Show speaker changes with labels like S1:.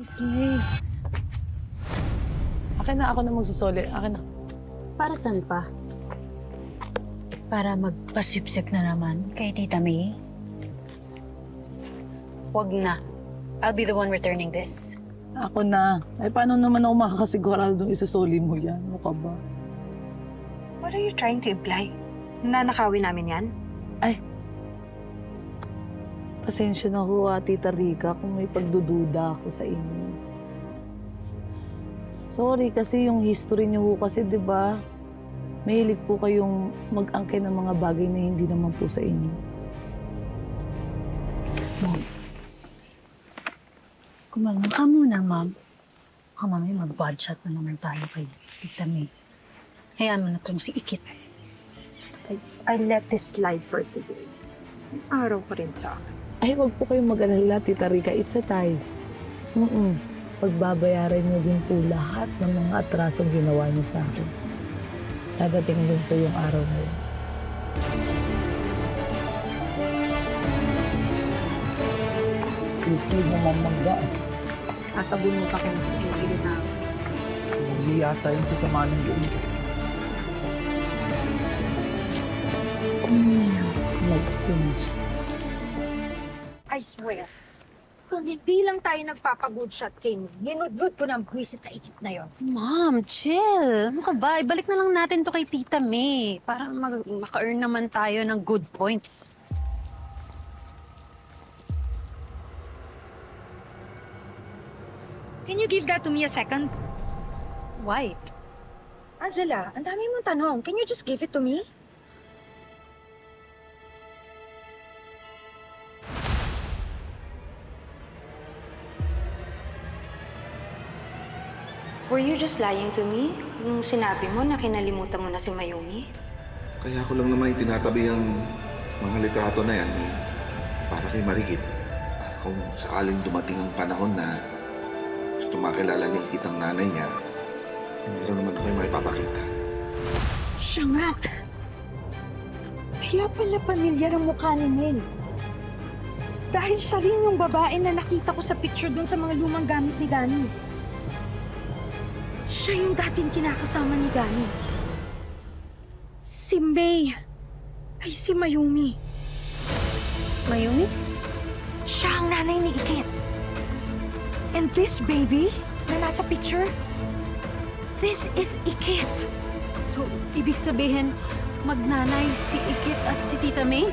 S1: Miss May. Akin na, ako na magsusoli. Akin na.
S2: Para saan pa? Para magpasipsip na naman kay Tita May? Huwag na. I'll be the one returning this.
S1: Ako na. Ay, paano naman ako makakasiguradong isusoli mo yan? Ano ka ba?
S3: What are you trying to imply? Nanakawin namin yan?
S1: Ay. Pasensya na ho, Tita Rica, kung may pagdududa ako sa inyo. Sorry, kasi yung history niyo ho kasi, di ba? Mahilig po kayong mag-angkin ng mga bagay na hindi naman po sa inyo.
S2: Mom. Kumalma ka muna, Mom. Baka mamaya mag-budget na naman tayo kay Tita May. Hayaan mo na itong si Ikit.
S3: I let this slide for today. Araw ko rin sa akin.
S1: Ay, wag po kayong mag-alala, Tita Rica. It's a tie. Pagbabayaran niyo din po lahat ng mga atrasong ginawa niyo sa akin. Dadating din po yung araw na yun. Ito naman mangga.
S2: Sasabunod ako ng pinigilin na.
S4: Hindi yata yun sa sama ng loob.
S1: Nag-finish.
S3: I swear, kung hindi lang tayo nagpapag-good shot kay mo, ginudgod ko ng buwisit na ikip na yon.
S2: Mom, chill. Ano ka ba? Ibalik na lang natin to kay Tita May. Para maka-earn naman tayo ng good points.
S3: Can you give that to me a second?
S2: Why?
S3: Angela, ang dami mong tanong. Can you just give it to me? Were you just lying to me nung sinabi mo na kinalimutan mo na si Mayumi?
S5: Kaya ko lang naman itinatabi ang mga litrato na yan para kay Marikit. Para kung sakaling dumating ang panahon na gusto makilala ni Ikit ang nanay niya, hindi rin naman ako yung maipapakita.
S3: Siya nga. Kaya pala pamilyar ang mukha ni May. Dahil siya rin yung babae na nakita ko sa picture dun sa mga lumang gamit ni Gani. Siya yung dating kinakasama ni Gani. Si May ay si Mayumi.
S2: Mayumi?
S3: Siya ang nanay ni Ikit. And this baby na nasa picture, this is Ikit.
S2: So, ibig sabihin, magnanay si Ikit at si Tita May?